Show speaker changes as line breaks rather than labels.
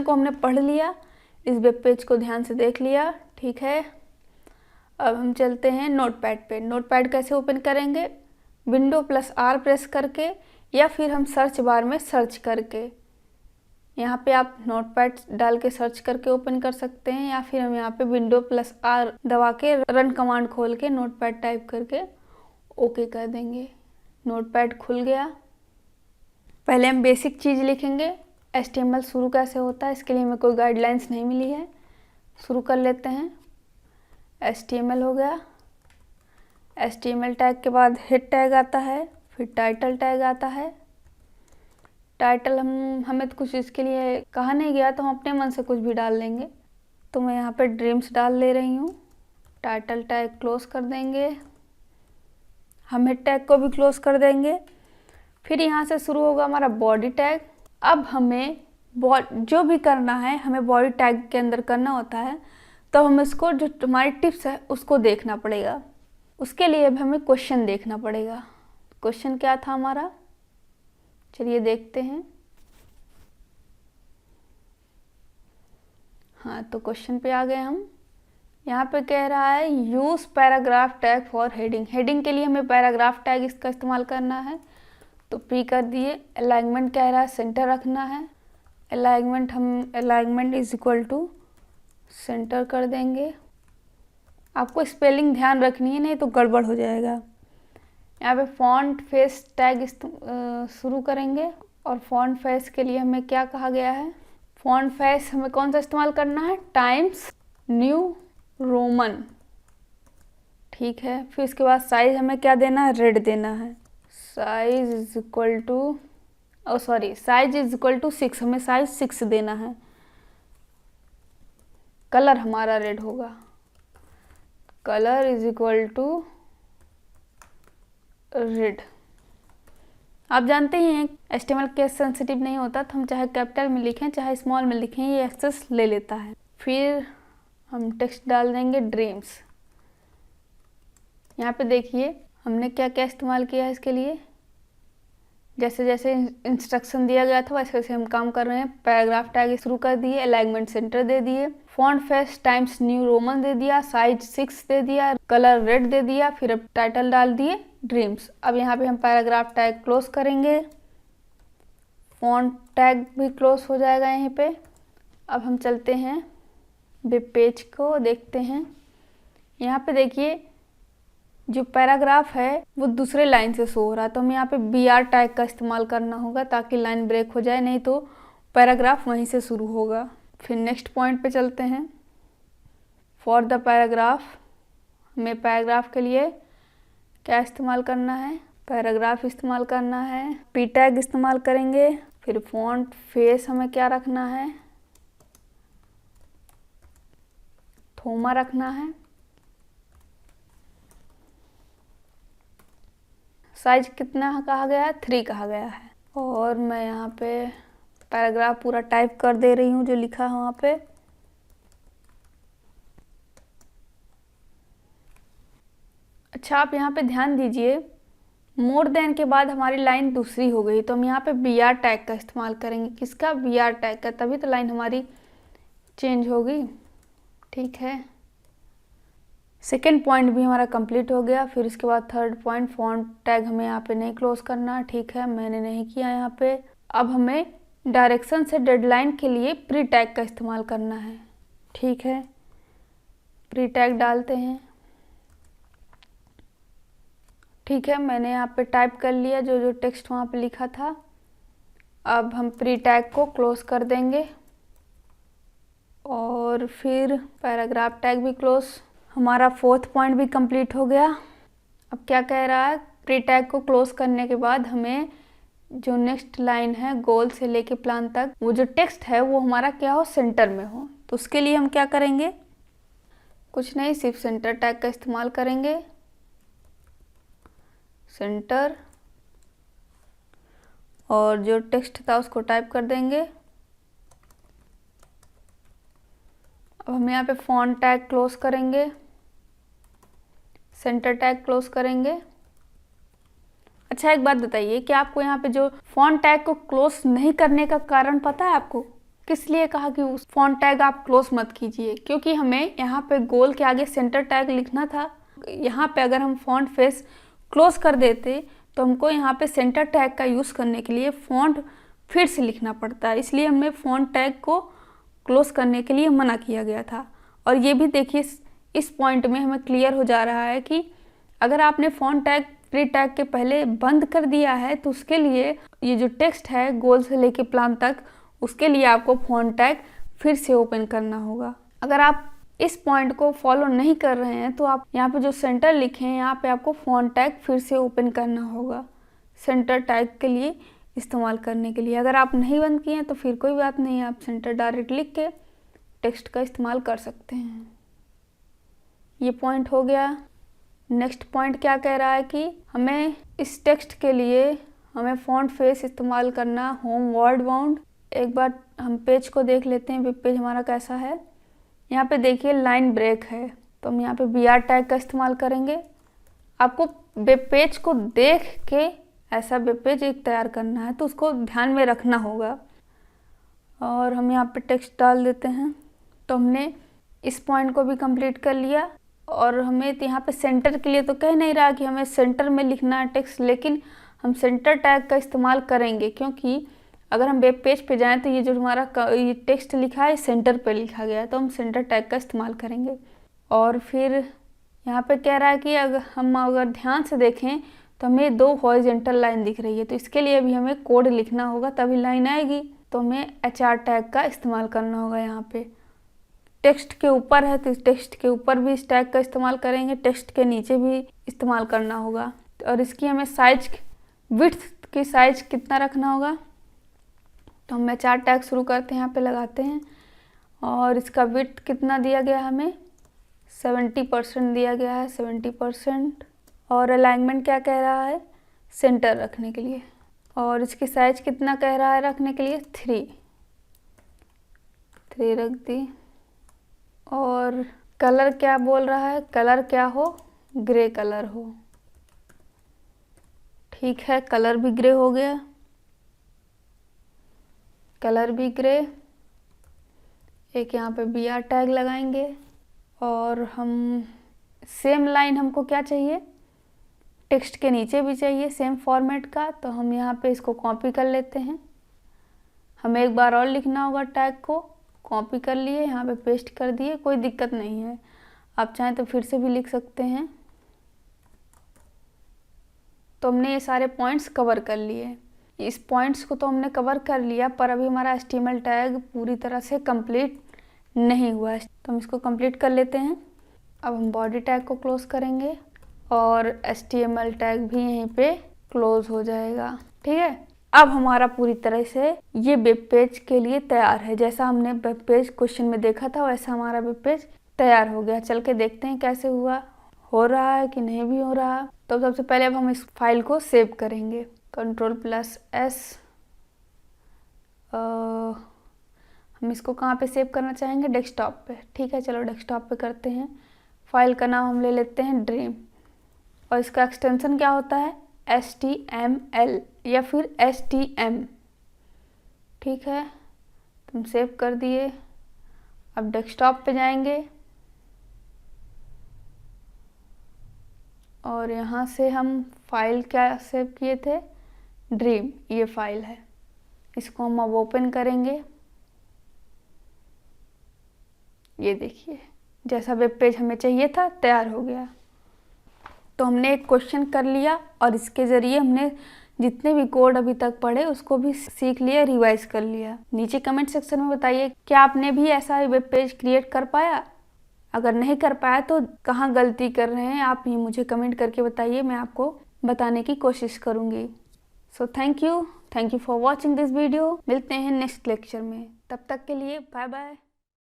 को हमने पढ़ लिया, इस वेब पेज को ध्यान से देख लिया, ठीक है। अब हम चलते हैं नोटपैड पे। नोटपैड कैसे ओपन करेंगे? Window+R प्रेस करके, या फिर हम सर्च बार में सर्च करके। यहाँ पे आप नोटपैड डाल के सर्च करके ओपन कर सकते हैं, या फिर हम यहाँ पे Window+R दबा के रन कमांड खोल के नोटपैड टाइप करके ओके कर देंगे। नोटपैड खुल गया। पहले हम बेसिक चीज़ लिखेंगे, HTML शुरू कैसे होता है, इसके लिए हमें कोई गाइडलाइंस नहीं मिली है। शुरू कर लेते हैं। HTML हो गया। HTML टैग के बाद हेड टैग आता है, फिर टाइटल टैग आता है। टाइटल हमें तो कुछ इसके लिए कहा नहीं गया, तो हम अपने मन से कुछ भी डाल लेंगे। तो मैं यहाँ पे ड्रीम्स डाल ले रही हूँ। टाइटल टैग क्लोज कर देंगे। हम हेड टैग को भी क्लोज कर देंगे। फिर यहाँ से शुरू होगा हमारा बॉडी टैग। अब हमें जो भी करना है हमें बॉडी टैग के अंदर करना होता है, तो हम इसको जो हमारी टिप्स है उसको देखना पड़ेगा। उसके लिए अब हमें क्वेश्चन देखना पड़ेगा। क्वेश्चन क्या था हमारा, चलिए देखते हैं। हाँ, तो क्वेश्चन पे आ गए हम। यहाँ पे कह रहा है use paragraph tag for heading. Heading के लिए हमें पैराग्राफ टैग इसका इस्तेमाल करना है, तो प्री कर दिए। अलाइनमेंट कह रहा है सेंटर रखना है। अलाइनमेंट हम alignment is equal to centre कर देंगे। आपको स्पेलिंग ध्यान रखनी है, नहीं तो गड़बड़ हो जाएगा। यहाँ पे फॉन्ट फेस टैग शुरू करेंगे, और फॉन्ट फेस के लिए हमें क्या कहा गया है? फॉन्ट फेस हमें कौन सा इस्तेमाल करना है? टाइम्स न्यू रोमन, ठीक है। फिर इसके बाद साइज हमें क्या देना है? रेड देना है। Size is equal to size is equal to 6, हमें साइज 6 देना है। कलर हमारा रेड होगा। Colour is equal to red. आप जानते ही हैं HTML केस सेंसिटिव नहीं होता, तो हम चाहे कैपिटल में लिखें चाहे स्मॉल में लिखें, ये एक्सेस ले लेता है। फिर हम टेक्स्ट डाल देंगे ड्रीम्स। यहाँ पे देखिए हमने क्या क्या इस्तेमाल किया है इसके लिए। जैसे जैसे इंस्ट्रक्शन दिया गया था वैसे वैसे हम काम कर रहे हैं। पैराग्राफ टैग शुरू कर दिए, अलाइनमेंट सेंटर दे दिए, font face Times New Roman दे दिया, साइज 6 दे दिया, कलर रेड दे दिया, फिर अब टाइटल डाल दिए ड्रीम्स। अब यहाँ पे हम पैराग्राफ टैग क्लोज करेंगे, फॉन्ट टैग भी क्लोज हो जाएगा यहीं पे। अब हम चलते हैं वेब पेज को देखते हैं। यहाँ पे देखिए जो पैराग्राफ है वो दूसरे लाइन से शो हो रहा है, तो हमें यहाँ पे BR टैग का इस्तेमाल करना होगा ताकि लाइन ब्रेक हो जाए, नहीं तो पैराग्राफ वहीं से शुरू होगा। फिर नेक्स्ट पॉइंट पे चलते हैं। फॉर द पैराग्राफ, हमें पैराग्राफ के लिए क्या इस्तेमाल करना है? पैराग्राफ इस्तेमाल करना है। P टैग इस्तेमाल करेंगे। फिर फॉन्ट फेस हमें क्या रखना है? थोमा रखना है। साइज कितना कहा गया है? 3 कहा गया है। और मैं यहाँ पे पैराग्राफ पूरा टाइप कर दे रही हूँ जो लिखा है वहाँ पे। अच्छा, आप यहाँ पे ध्यान दीजिए, मोर देन के बाद हमारी लाइन दूसरी हो गई, तो हम यहाँ पे BR टैग का इस्तेमाल करेंगे। किसका? BR टैग का, तभी तो लाइन हमारी चेंज होगी, ठीक है। सेकेंड पॉइंट भी हमारा कंप्लीट हो गया। फिर इसके बाद थर्ड पॉइंट, फॉन्ट टैग हमें यहाँ पे नहीं क्लोज करना, ठीक है, मैंने नहीं किया यहाँ पे। अब हमें डायरेक्शन से डेडलाइन के लिए प्री टैग का इस्तेमाल करना है, ठीक है। प्री टैग डालते हैं, ठीक है, मैंने यहाँ पे टाइप कर लिया जो जो टेक्स्ट वहाँ पे लिखा था। अब हम प्री टैग को क्लोज कर देंगे, और फिर पैराग्राफ टैग भी क्लोज। हमारा फोर्थ पॉइंट भी कंप्लीट हो गया। अब क्या कह रहा है? प्री टैग को क्लोज करने के बाद हमें जो नेक्स्ट लाइन है गोल से लेके प्लान तक, वो जो टेक्स्ट है वो हमारा क्या हो? सेंटर में हो। तो उसके लिए हम क्या करेंगे? कुछ नहीं, सिर्फ सेंटर टैग का इस्तेमाल करेंगे। सेंटर, और जो टेक्स्ट था उसको टाइप कर देंगे। अब हम यहाँ पे फॉन्ट टैग क्लोज करेंगे, सेंटर टैग क्लोज करेंगे। अच्छा, एक बात बताइए कि आपको यहाँ पे जो फॉन्ट टैग को क्लोज नहीं करने का कारण पता है आपको किस लिए कहा कि उस फॉन्ट टैग आप क्लोज मत कीजिए, क्योंकि हमें यहाँ पे गोल के आगे सेंटर टैग लिखना था। यहाँ पे अगर हम फॉन्ट फेस क्लोज कर देते तो हमको यहाँ पे सेंटर टैग का यूज़ करने के लिए फॉन्ट फिर से लिखना पड़ता है, इसलिए हमें फॉन्ट टैग को क्लोज करने के लिए मना किया गया था। और ये भी देखिए इस पॉइंट में हमें क्लियर हो जा रहा है कि अगर आपने फॉन्ट टैग प्री टैग के पहले बंद कर दिया है तो उसके लिए ये जो टेक्स्ट है गोल से लेके प्लान तक, उसके लिए आपको फॉन्ट टैग फिर से ओपन करना होगा। अगर आप इस पॉइंट को फॉलो नहीं कर रहे हैं तो आप यहाँ पे जो सेंटर लिखे हैं यहाँ पे आपको फॉन्ट टैग फिर से ओपन करना होगा सेंटर टैग के लिए इस्तेमाल करने के लिए। अगर आप नहीं बंद किए हैं तो फिर कोई बात नहीं, आप सेंटर डायरेक्ट लिख के टेक्स्ट का इस्तेमाल कर सकते हैं। ये पॉइंट हो गया। नेक्स्ट पॉइंट क्या कह रहा है कि हमें इस टेक्स्ट के लिए हमें फॉन्ट फेस इस्तेमाल करना होम वर्ड बाउंड। एक बार हम पेज को देख लेते हैं, वेब पेज हमारा कैसा है। यहाँ पे देखिए लाइन ब्रेक है, तो हम यहाँ पे BR टैग का इस्तेमाल करेंगे। आपको वेब पेज को देख के ऐसा वेब पेज एक तैयार करना है, तो उसको ध्यान में रखना होगा। और हम यहाँ पे टेक्स्ट डाल देते हैं। तो हमने इस पॉइंट को भी कंप्लीट कर लिया। और हमें यहाँ पे सेंटर के लिए तो कह नहीं रहा कि हमें सेंटर में लिखना है टेक्स्ट, लेकिन हम सेंटर टैग का इस्तेमाल करेंगे, क्योंकि अगर हम वेब पेज पे जाएं तो ये जो हमारा ये टेक्स्ट लिखा है सेंटर पे लिखा गया है, तो हम सेंटर टैग का इस्तेमाल करेंगे। और फिर यहाँ पे कह रहा है कि अगर ध्यान से देखें तो हमें 2 हॉरिजॉन्टल लाइन दिख रही है, तो इसके लिए भी हमें कोड लिखना होगा तभी लाइन आएगी। तो हमें HR टैग का इस्तेमाल करना होगा। यहाँ पे टेक्स्ट के ऊपर है तो टेक्स्ट के ऊपर भी इस टैग का इस्तेमाल करेंगे, टेक्स्ट के नीचे भी इस्तेमाल करना होगा। और इसकी हमें साइज विड्थ की साइज कितना रखना होगा, तो हम HR टैग शुरू करते हैं, यहाँ पे लगाते हैं। और इसका विड्थ कितना दिया गया, हमें 70% दिया गया है, 70%। और अलाइनमेंट क्या कह रहा है, सेंटर रखने के लिए। और इसकी साइज कितना कह रहा है रखने के लिए, 3 रख दी। और कलर क्या बोल रहा है, कलर क्या हो, ग्रे कलर हो। ठीक है, कलर भी ग्रे हो गया, कलर भी ग्रे। एक यहाँ पे BR टैग लगाएंगे। और हम सेम लाइन हमको क्या चाहिए, टेक्स्ट के नीचे भी चाहिए सेम फॉर्मेट का, तो हम यहाँ पे इसको कॉपी कर लेते हैं। हमें एक बार और लिखना होगा, टैग को कॉपी कर लिए, यहाँ पे पेस्ट कर दिए, कोई दिक्कत नहीं है। आप चाहें तो फिर से भी लिख सकते हैं। तो हमने ये सारे पॉइंट्स कवर कर लिए। इस पॉइंट्स को तो हमने कवर कर लिया, पर अभी हमारा HTML टैग पूरी तरह से कंप्लीट नहीं हुआ है, तो हम इसको कंप्लीट कर लेते हैं। अब हम बॉडी टैग को क्लोज करेंगे और HTML टैग भी यहीं पे क्लोज हो जाएगा। ठीक है, अब हमारा पूरी तरह से ये वेब पेज के लिए तैयार है। जैसा हमने वेब पेज क्वेश्चन में देखा था वैसा हमारा वेब पेज तैयार हो गया। चल के देखते हैं कैसे हुआ, हो रहा है कि नहीं भी हो रहा। तो सबसे पहले अब हम इस फाइल को सेव करेंगे, Ctrl+S। हम इसको कहाँ पे सेव करना चाहेंगे, डेस्कटॉप पे। ठीक है, चलो डेस्कटॉप पे करते हैं। फाइल का नाम हम ले लेते हैं ड्रीम, और इसका एक्सटेंशन क्या होता है, HTML या फिर STM। ठीक है, तुम सेव कर दिए। अब डेस्कटॉप पे जाएंगे और यहाँ से हम फाइल क्या सेव किए थे, ड्रीम, ये फाइल है। इसको हम अब ओपन करेंगे। ये देखिए जैसा वेब पेज हमें चाहिए था तैयार हो गया। तो हमने एक क्वेश्चन कर लिया और इसके ज़रिए हमने जितने भी कोड अभी तक पढ़े उसको भी सीख लिया, रिवाइज कर लिया। नीचे कमेंट सेक्शन में बताइए क्या आपने भी ऐसा वेब पेज क्रिएट कर पाया। अगर नहीं कर पाया तो कहाँ गलती कर रहे हैं आप ये मुझे कमेंट करके बताइए, मैं आपको बताने की कोशिश करूँगी। So thank you for watching this video. मिलते हैं नेक्स्ट लेक्चर में, तब तक के लिए बाय बाय।